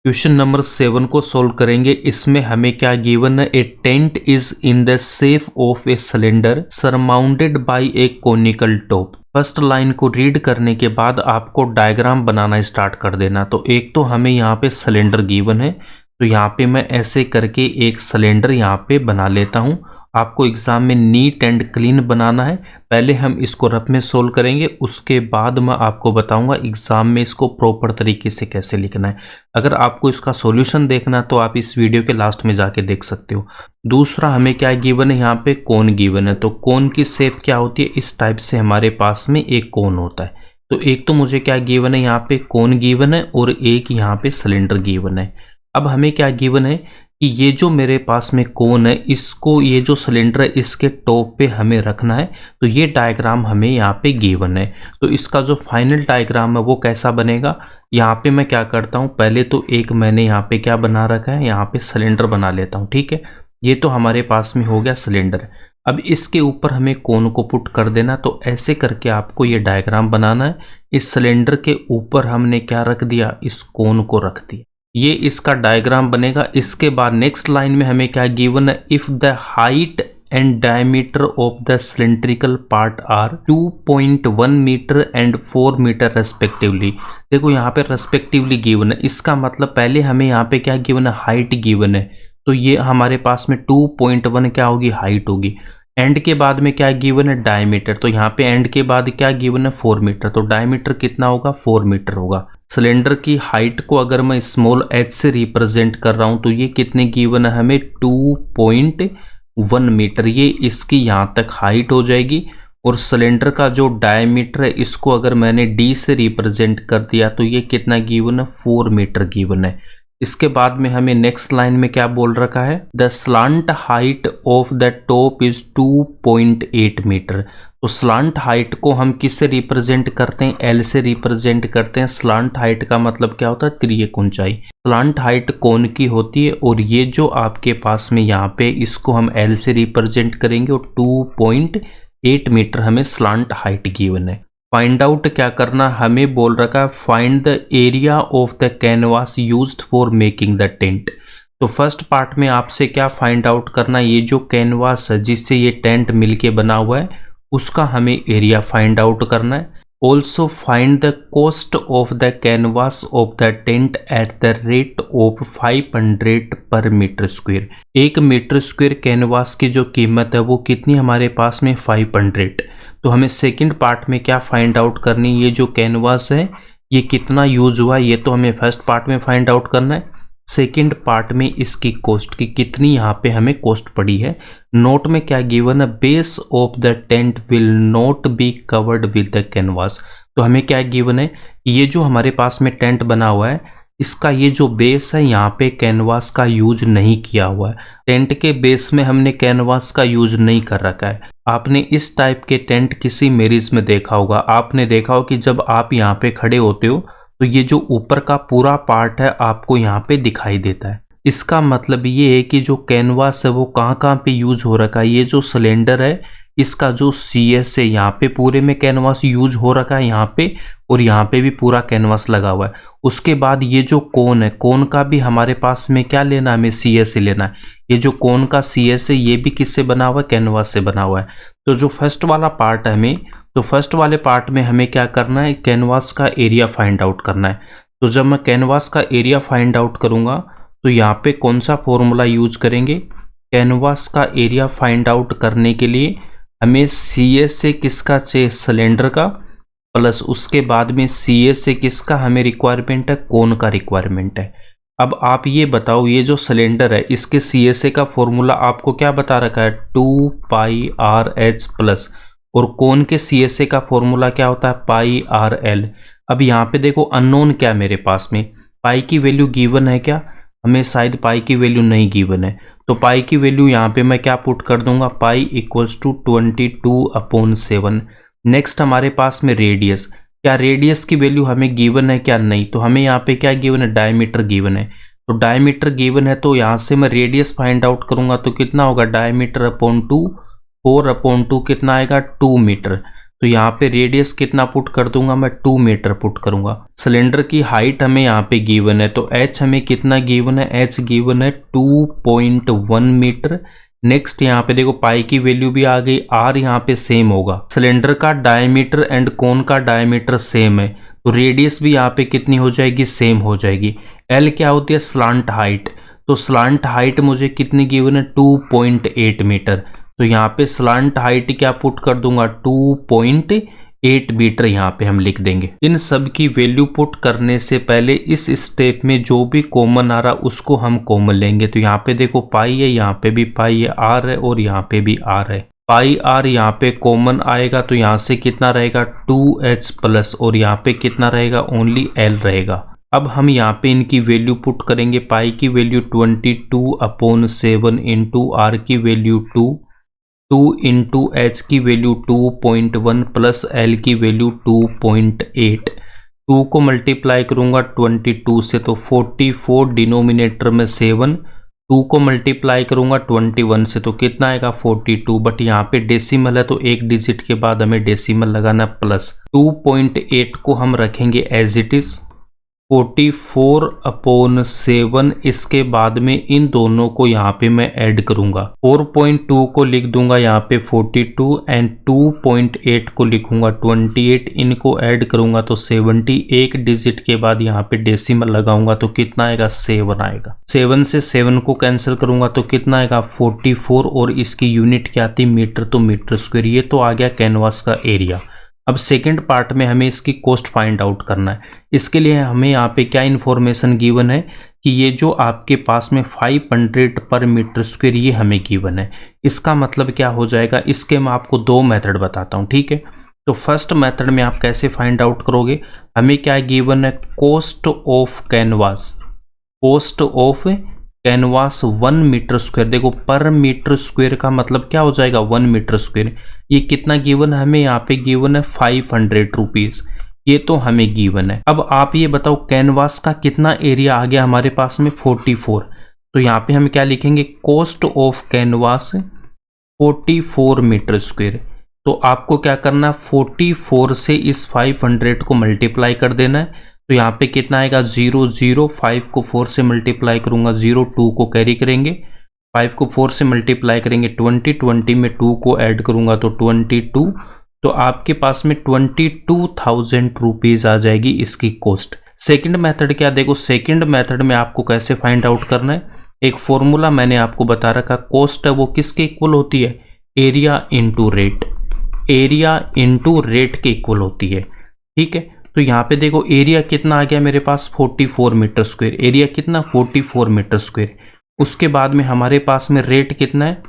Question number 7 को solve करेंगे। इसमें हमें क्या गिवन है, a tent is in the shape of a cylinder surmounted by a conical top. First line को रीड करने के बाद आपको डायग्राम बनाना स्टार्ट कर देना। तो एक तो हमें यहाँ पे सिलेंडर गिवन है, तो यहाँ पे मैं ऐसे करके एक सिलेंडर यहाँ पे बना लेता हूँ। आपको एग्जाम में नीट एंड क्लीन बनाना है। पहले हम इसको रफ में सोल्व करेंगे, उसके बाद मैं आपको बताऊंगा एग्जाम में इसको प्रॉपर तरीके से कैसे लिखना है। अगर आपको इसका सॉल्यूशन देखना तो आप इस वीडियो के लास्ट में जाके देख सकते हो। दूसरा हमें क्या गिवन है, यहाँ पे कोन गिवन है। तो कोन की शेप क्या होती है, इस टाइप से हमारे पास में एक कोन होता है। तो एक तो मुझे क्या गिवन है, यहाँ पे कोन गिवन है और एक यहाँ पे सिलेंडर गिवन है। अब हमें क्या गिवन है कि ये जो मेरे पास में कोन है, इसको ये जो सिलेंडर है इसके टॉप पे हमें रखना है। तो ये डायग्राम हमें यहाँ पे गिवन है। तो इसका जो फाइनल डायग्राम है वो कैसा बनेगा, यहाँ पे मैं क्या करता हूँ, पहले तो एक मैंने यहाँ पे क्या बना रखा है, यहाँ पे सिलेंडर बना लेता हूँ। ठीक है, ये तो हमारे पास में हो गया सिलेंडर। अब इसके ऊपर हमें कोन को पुट कर देना। तो ऐसे करके आपको ये डायग्राम बनाना है। इस सिलेंडर के ऊपर हमने क्या रख दिया, इस कोन को रख दिया। ये इसका डायग्राम बनेगा। इसके बाद नेक्स्ट लाइन में हमें क्या गिवन है, if the height and diameter of the cylindrical part are 2.1 metre and 4 metre respectively. देखो यहाँ पे रेस्पेक्टिवली गिवन है, इसका मतलब पहले हमें यहाँ पे क्या गिवन है, हाइट गिवन है। तो ये हमारे पास में 2.1 क्या होगी, हाइट होगी। एंड के बाद में क्या गिवन है, डायमीटर। तो यहाँ पे एंड के बाद क्या गिवन है, 4 मीटर। तो डायमीटर कितना होगा, 4 मीटर होगा। सिलेंडर की हाइट को अगर मैं स्मॉल h से रिप्रेजेंट कर रहा हूं तो ये कितने गिवन है हमें, 2.1 मीटर। ये इसकी यहाँ तक हाइट हो जाएगी। और सिलेंडर का जो डायमीटर है इसको अगर मैंने d से रिप्रेजेंट कर दिया तो ये कितना गिवन है, 4 मीटर गिवन है। इसके बाद में हमें नेक्स्ट लाइन में क्या बोल रखा है, the slant height of the top is 2.8 metre. तो स्लांट हाइट को हम किससे रिप्रेजेंट करते हैं, एल से रिप्रेजेंट करते हैं। स्लांट हाइट का मतलब क्या होता है, तिर्यक ऊंचाई। स्लांट हाइट कोन की होती है और ये जो आपके पास में यहाँ पे इसको हम एल से रिप्रेजेंट करेंगे और 2.8 मीटर हमें स्लांट हाइट गिवन है। फाइंड आउट क्या करना, हमें बोल रखा है find the area of the canvas used for making the tent. तो फर्स्ट पार्ट में आपसे क्या फाइंड आउट करना, ये जो कैनवास है जिससे ये टेंट मिलके बना हुआ है उसका हमें एरिया फाइंड आउट करना है। Also find the cost of the canvas of the tent at the rate of 500 per metre square. 1 metre square canvas की जो कीमत है वो कितनी हमारे पास में, 500। तो हमें सेकंड पार्ट में क्या फाइंड आउट करनी, ये जो कैनवास है ये कितना यूज हुआ, ये तो हमें फर्स्ट पार्ट में फाइंड आउट करना है। सेकंड पार्ट में इसकी कॉस्ट की कितनी यहाँ पे हमें कॉस्ट पड़ी है। नोट में क्या गिवन है, base of the tent will not be covered with the canvas. तो हमें क्या गिवन है, ये जो हमारे पास में टेंट बना हुआ है इसका ये जो बेस है यहाँ पे कैनवास का यूज नहीं किया हुआ है। टेंट के बेस में हमने कैनवास का यूज नहीं कर रखा है। आपने इस टाइप के टेंट किसी मैरिज में देखा होगा। आपने देखा हो कि जब आप यहाँ पे खड़े होते हो तो ये जो ऊपर का पूरा पार्ट है आपको यहाँ पे दिखाई देता है। इसका मतलब ये है कि जो कैनवास है वो कहाँ कहाँ पे यूज हो रखा है। ये जो सिलेंडर है इसका जो CS है यहाँ पे पूरे में कैनवास यूज हो रखा है यहाँ पे, और यहाँ पे भी पूरा कैनवास लगा हुआ है। उसके बाद ये जो कोन है, कोन का भी हमारे पास में क्या लेना है, हमें CS से लेना है। ये जो कोन का CS है ये भी किससे बना हुआ है, कैनवास से बना हुआ है। तो जो फर्स्ट वाला पार्ट है हमें, तो फर्स्ट वाले पार्ट में हमें क्या करना है, कैनवास का एरिया फाइंड आउट करना है। तो जब मैं कैनवास का एरिया फाइंड आउट करूंगा तो यहाँ पे कौन सा फॉर्मूला यूज करेंगे, कैनवास का एरिया फाइंड आउट करने के लिए हमें CS से किसका चाहिए, सिलेंडर का, प्लस उसके बाद में CS से किसका हमें रिक्वायरमेंट है, कोन का रिक्वायरमेंट है। अब आप ये बताओ, ये जो सिलेंडर है इसके CSA का फॉर्मूला आपको क्या बता रखा है, 2πRH प्लस, और कोन के CSA का फॉर्मूला क्या होता है, πRL। अब यहाँ पे देखो अननोन क्या मेरे पास में, पाई की वैल्यू गिवन है क्या, हमें शायद पाई की वैल्यू नहीं गिवन है। तो पाई की वैल्यू यहाँ पे मैं क्या पुट कर दूंगा, पाई इक्वल्स टू 22/7। नेक्स्ट हमारे पास में रेडियस, क्या रेडियस की वैल्यू हमें गिवन है क्या, नहीं। तो हमें यहाँ पे क्या गिवन है, डायमीटर गिवन है। तो डायमीटर गिवन है तो यहाँ से मैं रेडियस फाइंड आउट करूंगा तो कितना होगा, डायमीटर अपॉन 2, 4/2 कितना आएगा, 2 मीटर। तो यहाँ पे रेडियस कितना पुट कर दूंगा मैं, 2 मीटर पुट करूंगा। सिलेंडर की हाइट हमें यहाँ पे गिवन है, तो h हमें कितना गिवन है, h गिवन है 2.1 मीटर। नेक्स्ट यहाँ पे देखो पाई की वैल्यू भी आ गई, r यहाँ पे सेम होगा। सिलेंडर का डायमीटर एंड कोन का डायमीटर सेम है, तो रेडियस भी यहाँ पे कितनी हो जाएगी, सेम हो जाएगी। l क्या होती है, स्लांट हाइट, तो स्लांट हाइट मुझे कितनी गिवन है, 2.8 मीटर। तो यहाँ पे स्लांट हाइट क्या पुट कर दूंगा, 2.8 मीटर यहाँ पे हम लिख देंगे। इन सब की वैल्यू पुट करने से पहले इस स्टेप में जो भी कॉमन आ रहा उसको हम कॉमन लेंगे। तो यहाँ पे देखो पाई है, यहाँ पे भी पाई है, आर है और यहाँ पे भी आर है। पाई आर यहाँ पे कॉमन आएगा तो यहाँ से कितना रहेगा, 2h प्लस, और यहाँ पे कितना रहेगा, ओनली l रहेगा। अब हम यहाँ पे इनकी वैल्यू पुट करेंगे। पाई की वैल्यू 22/7 इंटू आर की वैल्यू 2 इंटू एच की वैल्यू 2.1 प्लस एल की वैल्यू 2.8। 2 को मल्टीप्लाई करूंगा 22 से तो 44, डिनोमिनेटर में 7। 2 को मल्टीप्लाई करूंगा 21 से तो कितना आएगा, 42। बट यहाँ पे डेसिमल है तो एक डिजिट के बाद हमें डेसिमल लगाना प्लस। 2.8 को हम रखेंगे एज इट इज, 44/7। इसके बाद में इन दोनों को यहाँ पे मैं ऐड करूंगा। 4.2 को लिख दूंगा यहाँ पे 42 एंड 2.8 को लिखूंगा 28। इनको ऐड करूंगा तो 70। एक डिजिट के बाद यहाँ पे डेसिमल लगाऊंगा तो कितना आएगा, 7 आएगा। 7 से 7 को कैंसिल करूंगा तो कितना आएगा, 44। और इसकी यूनिट क्या आती, मीटर, तो मीटर स्क्वायर। ये तो आ गया कैनवास का एरिया। अब सेकंड पार्ट में हमें इसकी कॉस्ट फाइंड आउट करना है। इसके लिए हमें यहाँ पे क्या इन्फॉर्मेशन गिवन है कि ये जो आपके पास में 500 पर मीटर स्क्वायर ये हमें गिवन है। इसका मतलब क्या हो जाएगा, इसके मैं आपको 2 मेथड बताता हूँ, ठीक है। तो फर्स्ट मेथड में आप कैसे फाइंड आउट करोगे, हमें क्या गिवन है, cost of canvas. Cost of canvas 1 metre square. देखो पर मीटर स्क्वायर का मतलब क्या हो जाएगा, 1 मीटर स्क्वायर। ये कितना गिवन है हमें, यहाँ पे गिवन है 500 रुपीज, ये तो हमें गिवन है। अब आप ये बताओ कैनवास का कितना एरिया आ गया हमारे पास में, 44। तो यहाँ पे हम क्या लिखेंगे, cost of canvas 44 metre square. तो आपको क्या करना है, 44 से इस 500 को मल्टीप्लाई कर देना है। तो यहाँ पे कितना आएगा, 0 0, 5 को 4 से मल्टीप्लाई करूंगा 0, 2 को कैरी करेंगे, 5 को 4 से मल्टीप्लाई करेंगे 20, 20 में 2 को ऐड करूंगा तो 22। तो आपके पास में 22,000 रुपीज आ जाएगी इसकी कॉस्ट। सेकंड मेथड क्या, देखो सेकंड मेथड में आपको कैसे फाइंड आउट करना है, एक फॉर्मूला मैंने आपको बता रखा। कॉस्ट है वो किसके इक्वल होती है, area into rate. Area into rate के इक्वल होती है, ठीक है। तो यहाँ पे देखो एरिया कितना आ गया मेरे पास, 44 मीटर स्क्वायर। एरिया कितना, 44 मीटर स्क्वायर। उसके बाद में हमारे पास में रेट कितना है,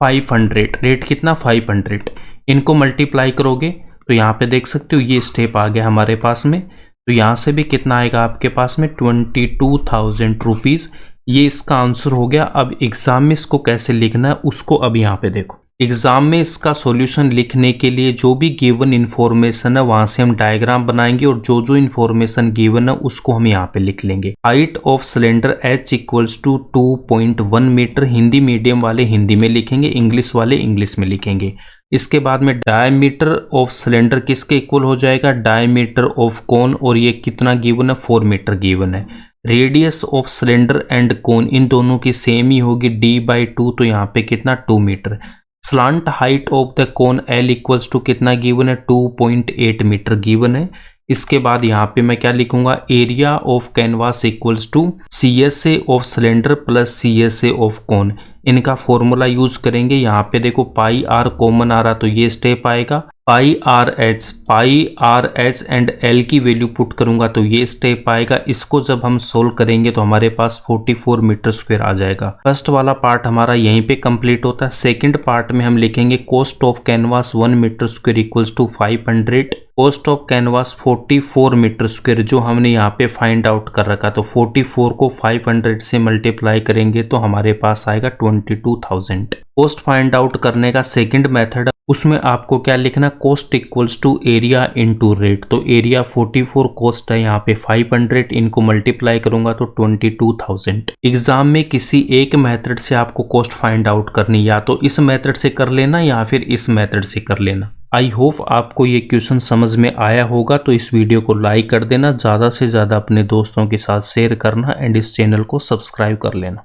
500। रेट कितना, 500। इनको मल्टीप्लाई करोगे तो यहाँ पे देख सकते हो ये स्टेप आ गया हमारे पास में। तो यहाँ से भी कितना आएगा आपके पास में, 22,000 रुपीज। ये इसका आंसर हो गया। अब एग्जाम में इसको कैसे लिखना है उसको अब यहाँ पे देखो। एग्जाम में इसका सॉल्यूशन लिखने के लिए जो भी गिवन इन्फॉर्मेशन है वहां से हम डायग्राम बनाएंगे और जो जो इन्फॉर्मेशन गिवन है उसको हम यहाँ पे लिख लेंगे। Height of cylinder h equals to 2.1 metre. Hindi medium वाले हिंदी में लिखेंगे, इंग्लिश वाले इंग्लिश में लिखेंगे। इसके बाद में डायमीटर ऑफ सिलेंडर किसके इक्वल हो जाएगा, डायमीटर ऑफ कोन, और ये कितना गिवन है, 4 मीटर गिवन है। Radius of cylinder and cone इन दोनों की सेम ही होगी, d/2, तो यहाँ पे कितना, 2 metre. Slant height of the cone L equals to कितना गिवन है, 2.8 मीटर गिवन है। इसके बाद यहाँ पे मैं क्या लिखूंगा, area of canvas equals to CSA of cylinder plus CSA of cone. इनका फॉर्मूला यूज करेंगे। यहाँ पे देखो पाई आर कॉमन आ रहा तो ये स्टेप आएगा, पाई आर एच एंड एल की वैल्यू पुट करूंगा तो ये स्टेप आएगा। इसको जब हम सोल्व करेंगे तो हमारे पास 44 मीटर स्क्वायर आ जाएगा। फर्स्ट वाला पार्ट हमारा यहीं पे कंप्लीट होता है। सेकंड पार्ट में हम लिखेंगे cost of canvas 1 metre square equals to 500। Cost of canvas 44 metre square जो हमने यहाँ पे फाइंड आउट कर रखा, तो 44 को 500 से मल्टीप्लाई करेंगे तो हमारे पास आएगा 22,000। कॉस्ट फाइंड आउट करने का सेकंड मेथड, उसमें आपको क्या लिखना, cost equals to area into rate. तो एरिया 44, कॉस्ट है यहाँ पे 500, इनको मल्टीप्लाई करूंगा तो 22,000। एग्जाम में किसी एक मेथड से आपको कॉस्ट फाइंड आउट करनी, या तो इस मेथड से कर लेना या फिर इस मेथड से कर लेना। आई होप आपको ये क्वेश्चन समझ में आया होगा, तो इस वीडियो को लाइक कर देना, ज़्यादा से ज़्यादा अपने दोस्तों के साथ शेयर करना एंड इस चैनल को सब्सक्राइब कर लेना।